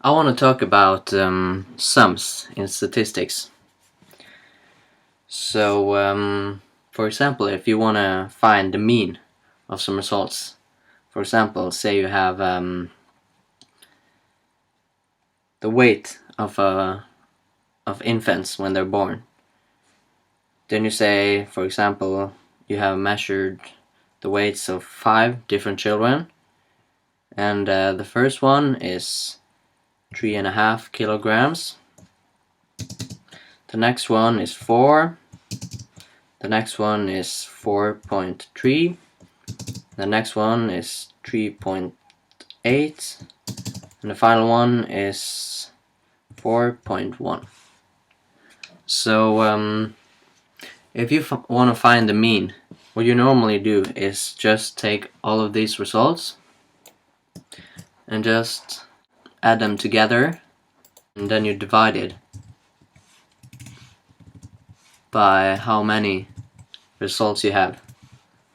I want to talk about sums in statistics. So, for example, if you want to find the mean of some results, for example, say you have the weight of infants when they're born. Then you say, for example, you have measured the weights of 5 different children, and the first one is 3.5 kilograms. The next one is 4. The next one is 4.3. The next one is 3.8. And the final one is 4.1. So, if you want to find the mean, what you normally do is just take all of these results and just add them together, and then you divide it by how many results you have,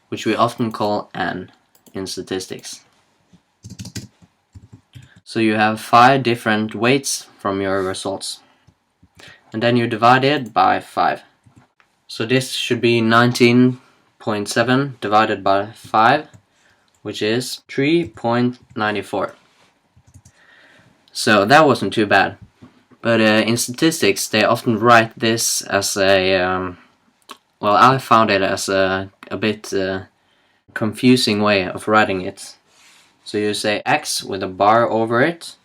which we often call n in statistics. So you have 5 different weights from your results, and then you divide it by 5. So this should be 19.7 divided by 5, which is 3.94. So that wasn't too bad. But in statistics, they often write this as a, well, I found it as a bit confusing way of writing it. So you say x with a bar over it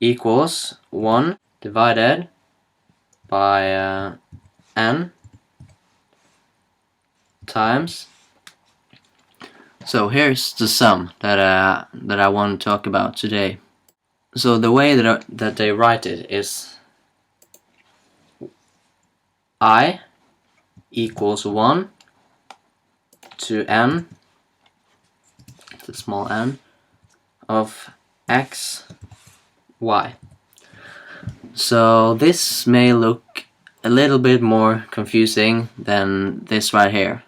equals 1 divided by n times. So here's the sum that I want to talk about today. So the way that they write it is I equals 1 to n, the small n, of x, y. So this may look a little bit more confusing than this right here,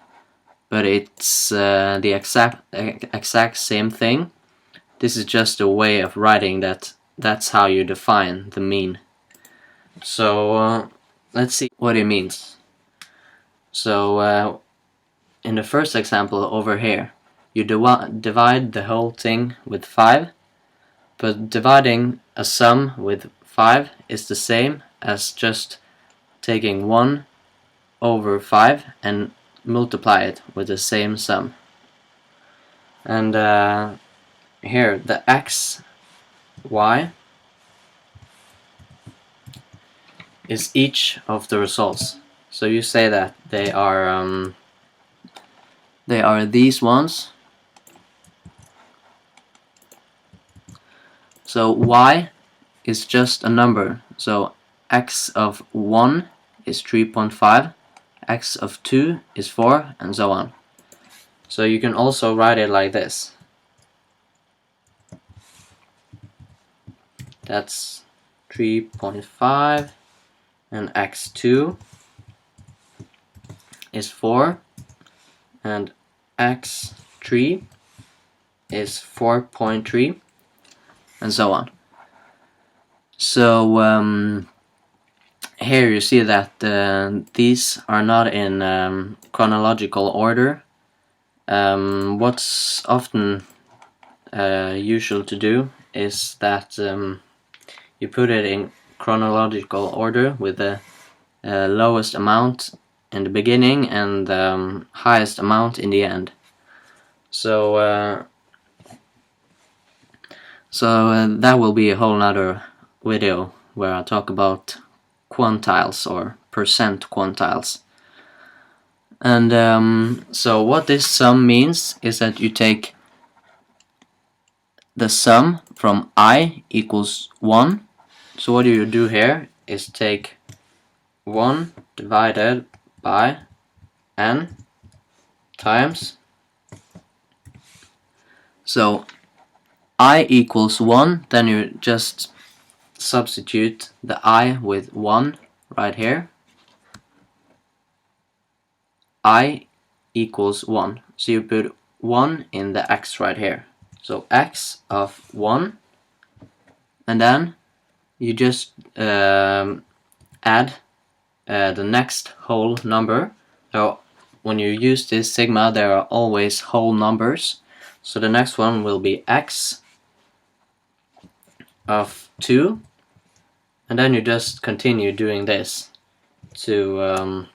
but it's the exact same thing. This is just a way of writing that's how you define the mean. So let's see what it means. So in the first example over here, you divide the whole thing with 5, but dividing a sum with 5 is the same as just taking 1 over 5 and multiply it with the same sum. And here the x, y is each of the results. So you say that they are these ones. So y is just a number. So x of 1 is 3.5, x of 2 is 4, and so on. So you can also write it like this. That's 3.5, and x2 is 4, and x3 is 4.3, and so on. So here you see that these are not in chronological order. What's often usual to do is that you put it in chronological order with the lowest amount in the beginning and the highest amount in the end. So that will be a whole nother video where I talk about quantiles or percent quantiles. And so what this sum means is that you take the sum from I equals 1. So what you do here is take 1 divided by n times. So I equals 1, then you just substitute the I with 1 right here. I equals 1. So you put 1 in the x right here. So x of 1, and then you just add the next whole number. So when you use this sigma, there are always whole numbers. So the next one will be x of 2, and then you just continue doing this to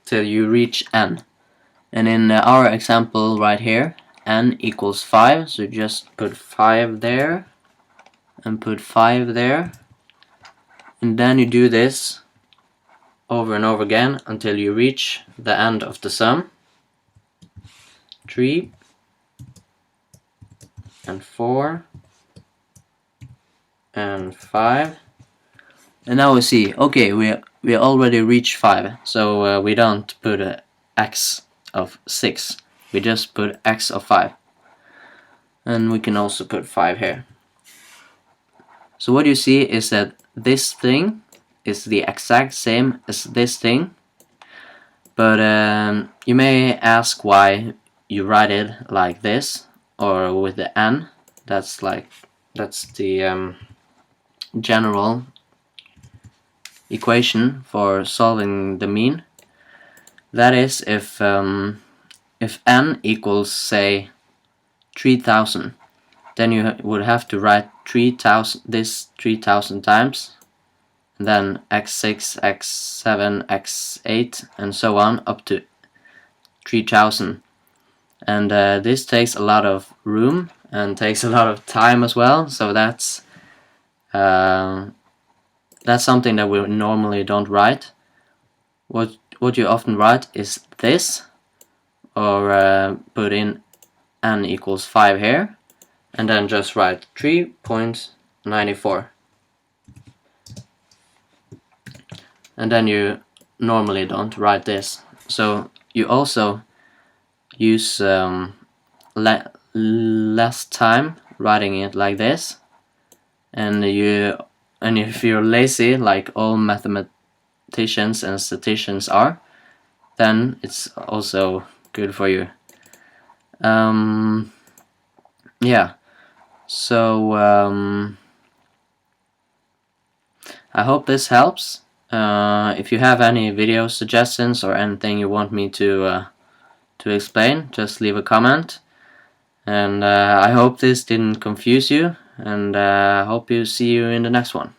till you reach n. And in our example right here, n equals 5, so just put 5 there and put 5 there, and then you do this over and over again until you reach the end of the sum. 3 and 4 and 5, and now we see, okay, we already reached 5, so we don't put a x of 6, we just put x of 5, and we can also put 5 here. So what you see is that this thing is the exact same as this thing, but you may ask why you write it like this or with the n. That's the general equation for solving the mean. That is, if n equals, say, 3000, then you would have to write 3000 this 3000 times, and then x6, x7, x8, and so on up to 3000. And this takes a lot of room and takes a lot of time as well, so that's something that we normally don't write. What you often write is this, or put in n equals 5 here, and then just write 3.94. And then you normally don't write this. So you also use less time writing it like this, and if you're lazy, like all mathematicians and statisticians are, then it's also good for you. Yeah, so I hope this helps. If you have any video suggestions or anything you want me to explain, just leave a comment. And I hope this didn't confuse you, and I hope you see you in the next one.